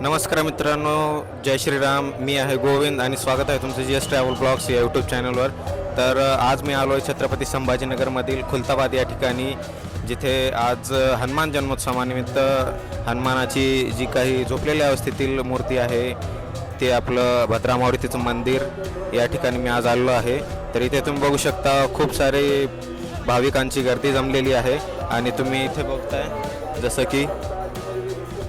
नमस्कार मित्रांनो, जय श्रीराम. मी आहे गोविंद आणि स्वागत आहे तुमचं जी एस ट्रॅव्हल ब्लॉग्स या यूट्यूब चॅनलवर. तर आज मी आलो आहे छत्रपती संभाजीनगरमधील खुलताबाद या ठिकाणी, जिथे आज हनुमान जन्मोत्सवानिमित्त हनुमानाची जी काही झोपलेल्या अवस्थेतील मूर्ती आहे ते आपलं भद्रा मारुतीचं मंदिर या ठिकाणी मी आज आलेलो आहे. तर इथे तुम्ही बघू शकता खूप सारे भाविकांची गर्दी जमलेली आहे आणि तुम्ही इथे बघताय जसं की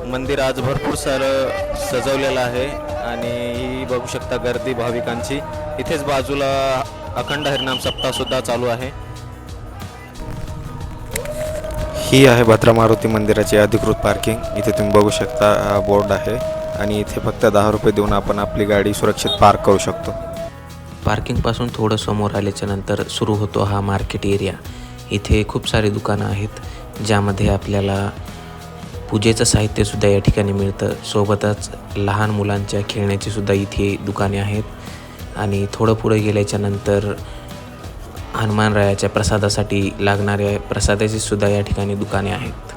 मंदिर आज भरपूर सारं सजवलेलं आहे आणि ही बघू शकता गर्दी भाविकांची. इथेच बाजूला अखंड हरिनाम सप्ताहसुद्धा चालू आहे. ही आहे भद्रा मारुती मंदिराची अधिकृत पार्किंग. इथे तुम्ही बघू शकता बोर्ड आहे आणि इथे फक्त 10 रुपये देऊन आपण आपली गाडी सुरक्षित पार्क करू शकतो. पार्किंगपासून थोडं समोर आल्याच्या नंतर सुरू होतो हा मार्केट एरिया. इथे खूप सारे दुकानं आहेत ज्यामध्ये आपल्याला पूजेचं साहित्यसुद्धा या ठिकाणी मिळतं. सोबतच लहान मुलांच्या खेळण्याची सुद्धा इथे दुकाने आहेत आणि थोडं पुढे गेल्याच्या नंतर हनुमानरायाच्या प्रसादासाठी लागणाऱ्या प्रसादाची सुद्धा या ठिकाणी दुकाने आहेत.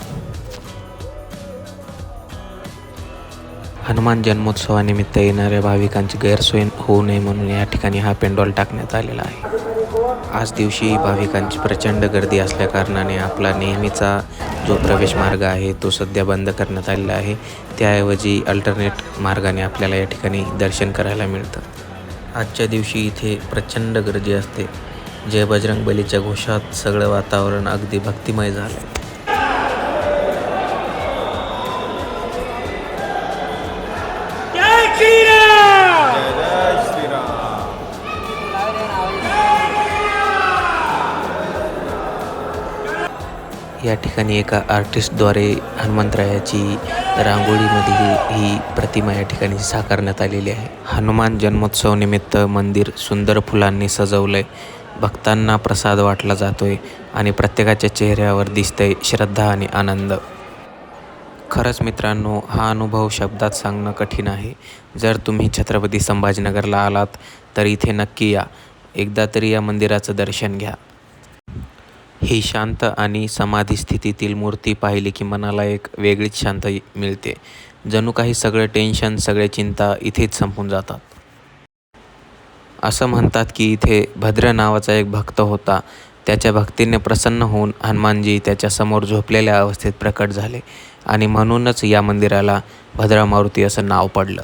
हनुमान जन्मोत्सवानिमित्त येणाऱ्या भाविकांची गैरसोय होऊ नये म्हणून या ठिकाणी हा पेंडॉल टाकण्यात आलेला आहे. आज दिवशी भाविकांची प्रचंड गर्दी असल्याकारणाने आपला नेहमीचा जो प्रवेश मार्ग आहे तो सध्या बंद करण्यात आलेला आहे. त्याऐवजी अल्टरनेट मार्गाने आपल्याला या ठिकाणी दर्शन करायला मिळतं. आजच्या दिवशी इथे प्रचंड गर्दी असते. जय बजरंगबलीच्या घोषात सगळं वातावरण अगदी भक्तिमय झालं. या ठिकाणी एका आर्टिस्टद्वारे हनुमंतरायाची रांगोळीमधील ही प्रतिमा या ठिकाणी साकारण्यात आलेली आहे. हनुमान जन्मोत्सव निमित्त मंदिर सुंदर फुलांनी सजवलंय. भक्तांना प्रसाद वाटला जातोय आणि प्रत्येकाच्या चेहऱ्यावर दिसतंय श्रद्धा आणि आनंद. खरंच मित्रांनो, हा अनुभव शब्दात सांगणं कठीण आहे. जर तुम्ही छत्रपती संभाजीनगरला आलात तर इथे नक्की या. एकदा तरी या मंदिराचं दर्शन घ्या. ही शांत आणि समाधी स्थितीतील मूर्ती पाहिली की मनाला एक वेगळीच शांती मिळते. जणू काही सगळं टेन्शन, सगळे चिंता इथेच संपून जातात. असं म्हणतात की इथे भद्र नावाचा एक भक्त होता. त्याच्या भक्तीने प्रसन्न होऊन हनुमानजी त्याच्यासमोर झोपलेल्या अवस्थेत प्रकट झाले आणि म्हणूनच या मंदिराला भद्रा मारुती असं नाव पडलं.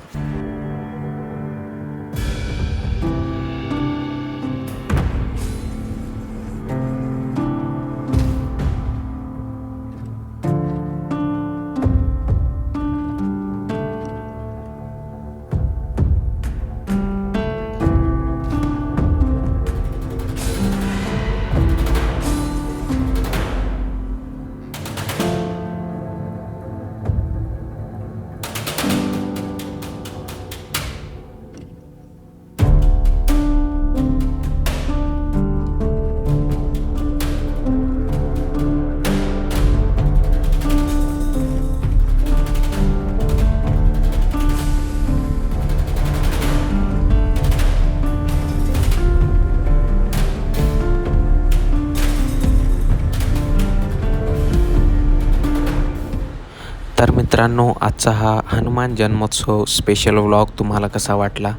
तर मित्रांनो, आजचा हा हनुमान जन्मोत्सव स्पेशल व्लॉग तुम्हाला कसा वाटला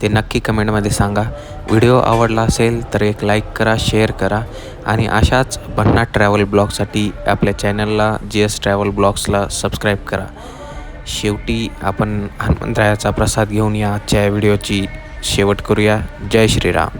ते नक्की कमेंटमध्ये सांगा. व्हिडिओ आवडला असेल तर एक लाईक करा, शेअर करा आणि अशाच भन्नाट ट्रॅव्हल ब्लॉगसाठी आपल्या चॅनलला GS ट्रॅव्हल ब्लॉग्सला सबस्क्राईब करा. शेवटी आपण हनुमंतरायाचा प्रसाद घेऊन या आजच्या व्हिडिओची शेवट करूया. जय श्रीराम.